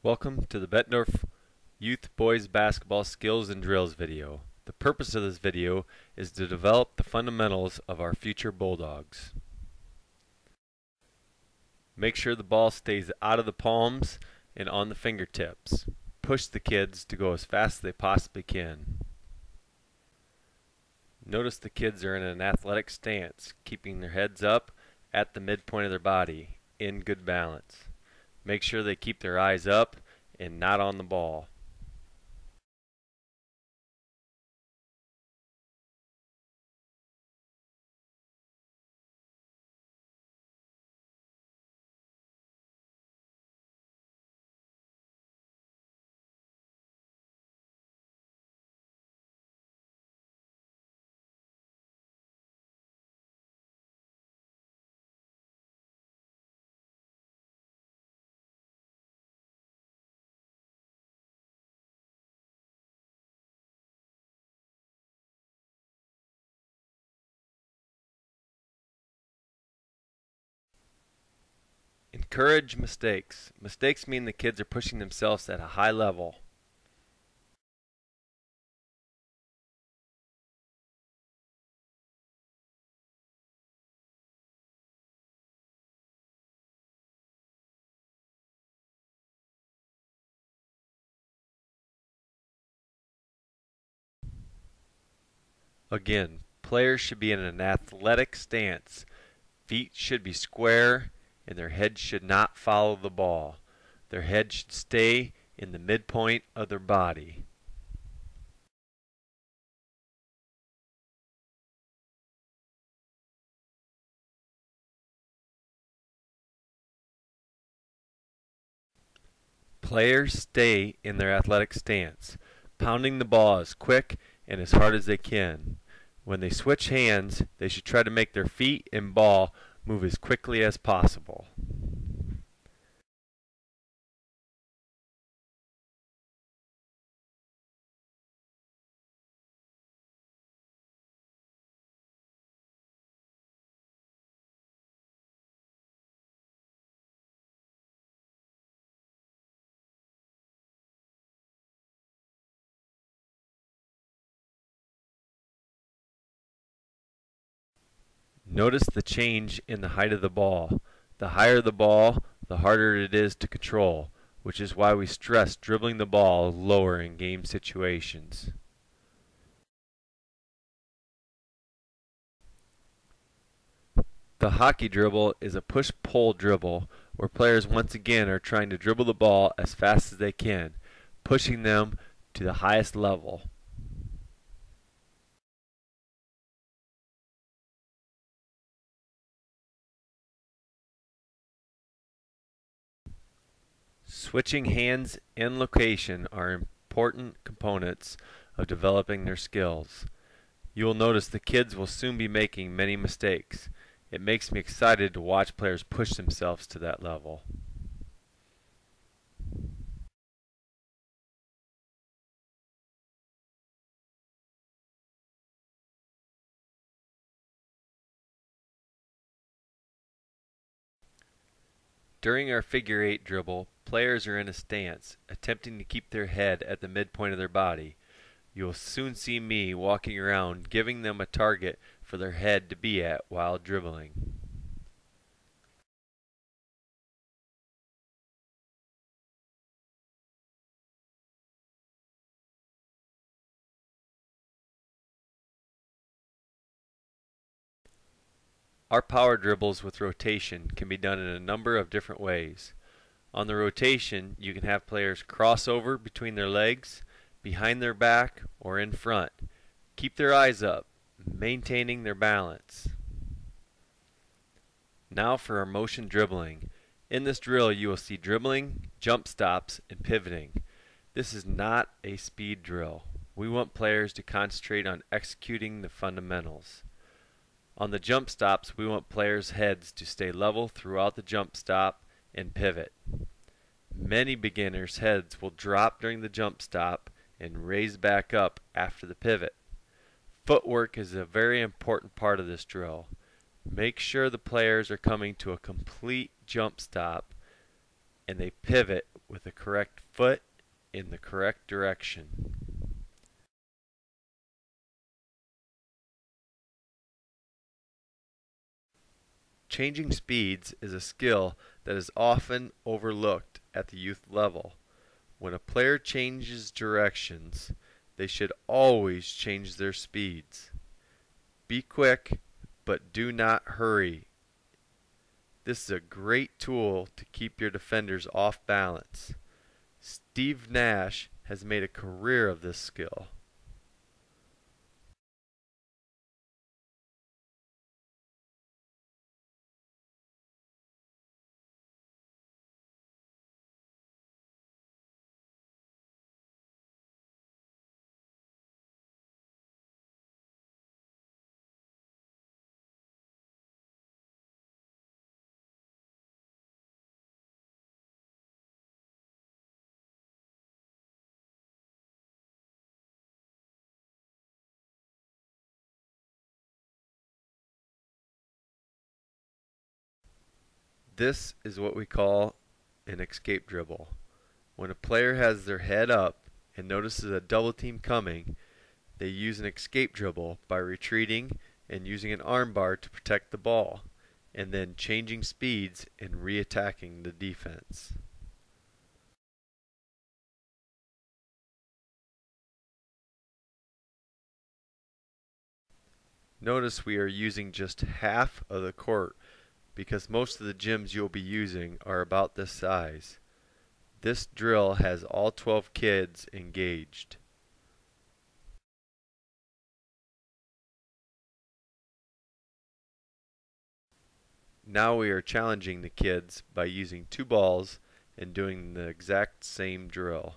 Welcome to the Bettendorf Youth Boys Basketball Skills and Drills video. The purpose of this video is to develop the fundamentals of our future Bulldogs. Make sure the ball stays out of the palms and on the fingertips. Push the kids to go as fast as they possibly can. Notice the kids are in an athletic stance, keeping their heads up at the midpoint of their body, in good balance. Make sure they keep their eyes up and not on the ball. Encourage mistakes. Mistakes mean the kids are pushing themselves at a high level. Again, players should be in an athletic stance. Feet should be square and their head should not follow the ball. Their head should stay in the midpoint of their body. Players stay in their athletic stance, pounding the ball as quick and as hard as they can. When they switch hands, they should try to make their feet and ball move as quickly as possible. Notice the change in the height of the ball. The higher the ball, the harder it is to control, which is why we stress dribbling the ball lower in game situations. The hockey dribble is a push-pull dribble where players once again are trying to dribble the ball as fast as they can, pushing them to the highest level. Switching hands and location are important components of developing their skills. You will notice the kids will soon be making many mistakes. It makes me excited to watch players push themselves to that level. During our figure 8 dribble, players are in a stance, attempting to keep their head at the midpoint of their body. You will soon see me walking around giving them a target for their head to be at while dribbling. Our power dribbles with rotation can be done in a number of different ways. On the rotation, you can have players cross over between their legs, behind their back, or in front. Keep their eyes up, maintaining their balance. Now for our motion dribbling. In this drill you will see dribbling, jump stops, and pivoting. This is not a speed drill. We want players to concentrate on executing the fundamentals. On the jump stops, we want players' heads to stay level throughout the jump stop and pivot. Many beginners' heads will drop during the jump stop and raise back up after the pivot. Footwork is a very important part of this drill. Make sure the players are coming to a complete jump stop and they pivot with the correct foot in the correct direction. Changing speeds is a skill that is often overlooked at the youth level. When a player changes directions, they should always change their speeds. Be quick, but do not hurry. This is a great tool to keep your defenders off balance. Steve Nash has made a career of this skill. This is what we call an escape dribble. When a player has their head up and notices a double team coming, they use an escape dribble by retreating and using an armbar to protect the ball, and then changing speeds and re-attacking the defense. Notice we are using just half of the court because most of the gyms you'll be using are about this size. This drill has all 12 kids engaged. Now we are challenging the kids by using 2 balls and doing the exact same drill.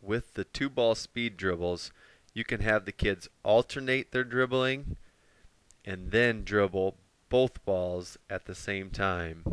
With the 2 ball speed dribbles, you can have the kids alternate their dribbling and then dribble both balls at the same time.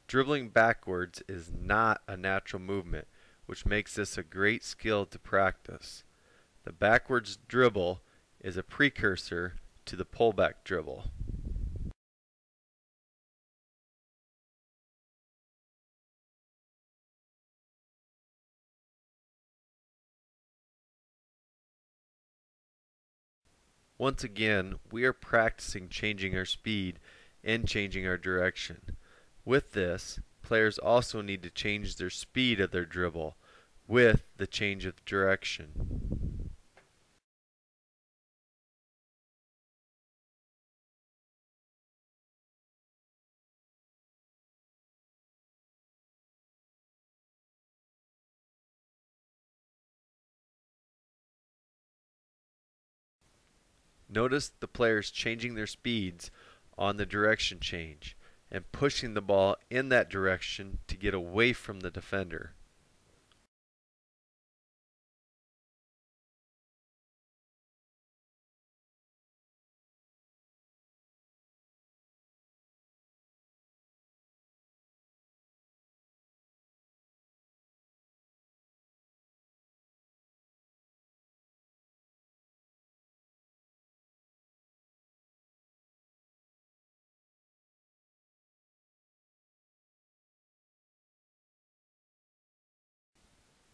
Dribbling backwards is not a natural movement, which makes this a great skill to practice. The backwards dribble is a precursor to the pullback dribble. Once again, we are practicing changing our speed and changing our direction. With this, players also need to change their speed of their dribble with the change of direction. Notice the players changing their speeds on the direction change and pushing the ball in that direction to get away from the defender.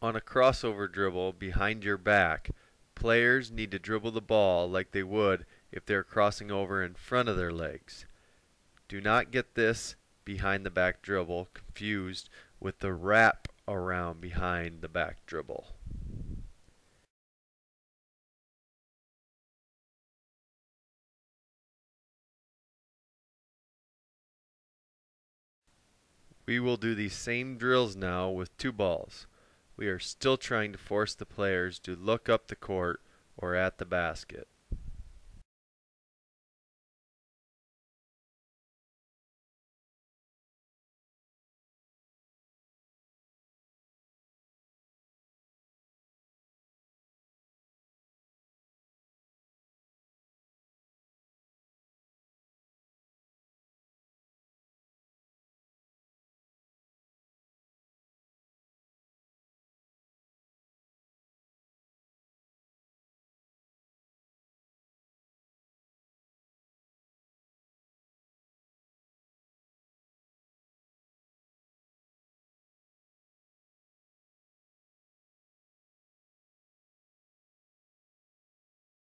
On a crossover dribble behind your back, players need to dribble the ball like they would if they are crossing over in front of their legs. Do not get this behind the back dribble confused with the wrap around behind the back dribble. We will do these same drills now with two balls. We are still trying to force the players to look up the court or at the basket.